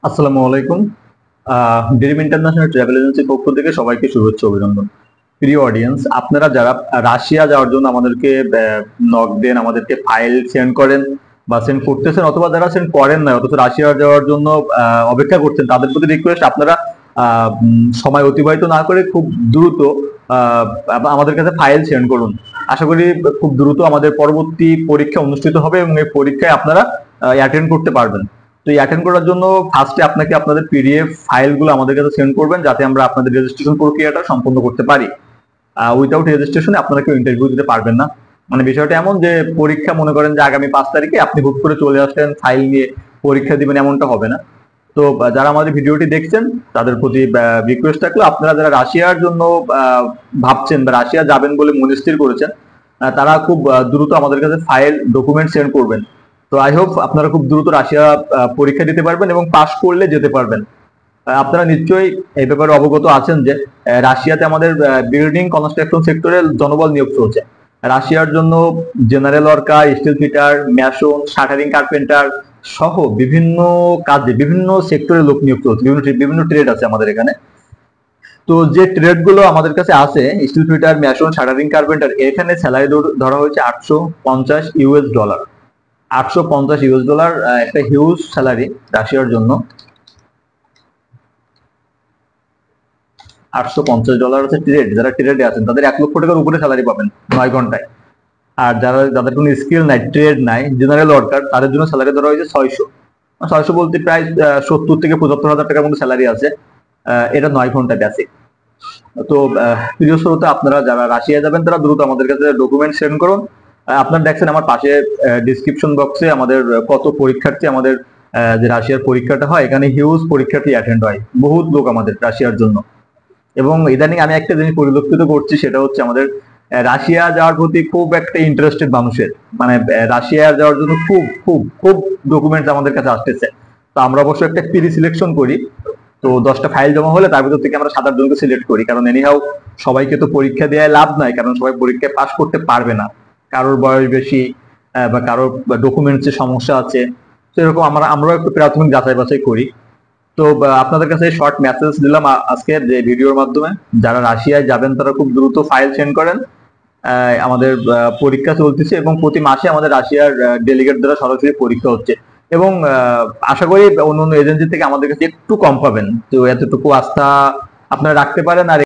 আসসালামু আলাইকুম। Dream international travel এজেন্সির পক্ষ থেকে সবাইকে শুভেচ্ছা অভিনন্দন। প্রিয় অডিয়েন্স, আপনারা যারা রাশিয়া যাওয়ার জন্য আমাদেরকে নক দেন, আমাদেরকে ফাইল সেন্ড করেন বা সেন্ড করতেছেন, অথবা যারা সেন্ড করেন না অথচ রাশিয়া যাওয়ার জন্য অপেক্ষা করছেন, তাদের প্রতি রিকোয়েস্ট আপনারা সময় অতিবাহিত না করে খুব দ্রুত আমাদের কাছে ফাইল সেন্ড করুন। আশা করি খুব দ্রুত আমাদের পরবর্তী পরীক্ষা অনুষ্ঠিত হবে এবং এই পরীক্ষায় আপনারা অ্যাটেন্ড করতে পারবেন। তো এই অ্যাটেন্ড করার জন্য ফার্স্টে আপনাকে আপনাদের পিডিএফ ফাইলগুলো আমাদের কাছে সেন্ড করবেন, যাতে আমরা আপনাদের রেজিস্ট্রেশন প্রক্রিয়াটা সম্পন্ন করতে পারি। উইথাউট রেজিস্ট্রেশনে আপনারা কেউ ইন্টারভিউ দিতে পারবেন না। মানে বিষয়টা এমন যে পরীক্ষা মনে করেন যে আগামী 5 তারিখে আপনি হুট করে চলে আসলেন ফাইল নিয়ে পরীক্ষা দিবেন, এমনটা হবে না। তো যারা আমাদের ভিডিওটি দেখছেন তাদের প্রতি রিকোয়েস্ট থাকলো, আপনারা যারা রাশিয়ার জন্য ভাবছেন বা রাশিয়া যাবেন বলে মনস্থির করেছেন, তারা খুব দ্রুত আমাদের কাছে ফাইল ডকুমেন্ট সেন্ড করবেন। তো আই হোপ আপনারা খুব দ্রুত রাশিয়া পরীক্ষা দিতে পারবেন এবং পাশ করলে যেতে পারবেন। আপনারা নিশ্চয়ই এই ব্যাপারে অবগত আছেন যে রাশিয়াতে আমাদের বিল্ডিং কনস্ট্রাকশন সেক্টরে জনবল নিয়োগ চলছে। রাশিয়ার জন্য general worker, steel fitter, mason, shuttering carpenter সহ বিভিন্ন কাজে বিভিন্ন সেক্টরে লোক নিয়োগ চলছে। বিভিন্ন ট্রেড আছে আমাদের এখানে। তো যে ট্রেড গুলো আমাদের কাছে আছে, steel fitter, mason, shuttering carpenter, এখানে স্যালারি ধরা হয়েছে $850। $850 একটা হিউজ স্যালারি রাশিয়ার জন্য। $850 হচ্ছে ট্রেড। যারা ট্রেডে আছেন তাদের 1 লক্ষ টাকার উপরে স্যালারি পাবেন 9 ঘন্টায়। আর যাদের কোনো স্কিল নাই, ট্রেড নাই, জেনারেল ওয়ার্কার, তাদের জন্য স্যালারি ধরা হয়েছে 600 বলতে প্রায় 70 থেকে 75 হাজার টাকার মতো স্যালারি আছে। এটা 9 ঘন্টা বেসিক। তো প্রিয় শ্রোতা, আপনারা যারা রাশিয়া যাবেন তারা দ্রুত আমাদের কাছে ডকুমেন্ট সেন্ড করুন। আপনারা দেখছেন আমার পাশে ডিসক্রিপশন বক্সে আমাদের কত পরীক্ষার্থী আমাদের যে রাশিয়ার পরীক্ষাটা হয়, এখানে হিউজ পরীক্ষার্থী অ্যাটেন্ড হয়, বহুত লোক আমাদের রাশিয়ার জন্য। এবং ইদানিং আমি একটা জিনিস পরিলক্ষিত করছি, সেটা হচ্ছে আমাদের রাশিয়া যাওয়ার প্রতি খুব একটা ইন্টারেস্টেড মানুষের, মানে রাশিয়া যাওয়ার জন্য খুব খুব খুব ডকুমেন্টস আমাদের কাছে আসতেছে। তো আমরা অবশ্য একটা প্রি সিলেকশন করি। তো 10টা ফাইল জমা হলে তার ভিতর থেকে আমরা 7-8 জনকে সিলেক্ট করি, কারণ এনিহাও সবাইকে তো পরীক্ষা দেওয়ায় লাভ নাই, কারণ সবাই পরীক্ষায় পাস করতে পারবে না। কারোর বয়স বেশি বা কারোর ডকুমেন্টসের সমস্যা আছে। তো এরকম আমরাও একটু প্রাথমিক যাচাই বাছাই করি। তো আপনাদের কাছে শর্ট মেসেজ দিলাম আজকে যে ভিডিওর মাধ্যমে, যারা রাশিয়ায় যাবেন তারা খুব দ্রুত ফাইল সেন্ড করেন। আমাদের পরীক্ষা চলতেছে এবং প্রতি মাসে আমাদের রাশিয়ার ডেলিগেট দ্বারা সরাসরি পরীক্ষা হচ্ছে। এবং আশা করি অন্য অন্য এজেন্সি থেকে আমাদের কাছে একটু কম পাবেন। তো এতটুকু আস্থা আপনারা রাখতে পারেন। আর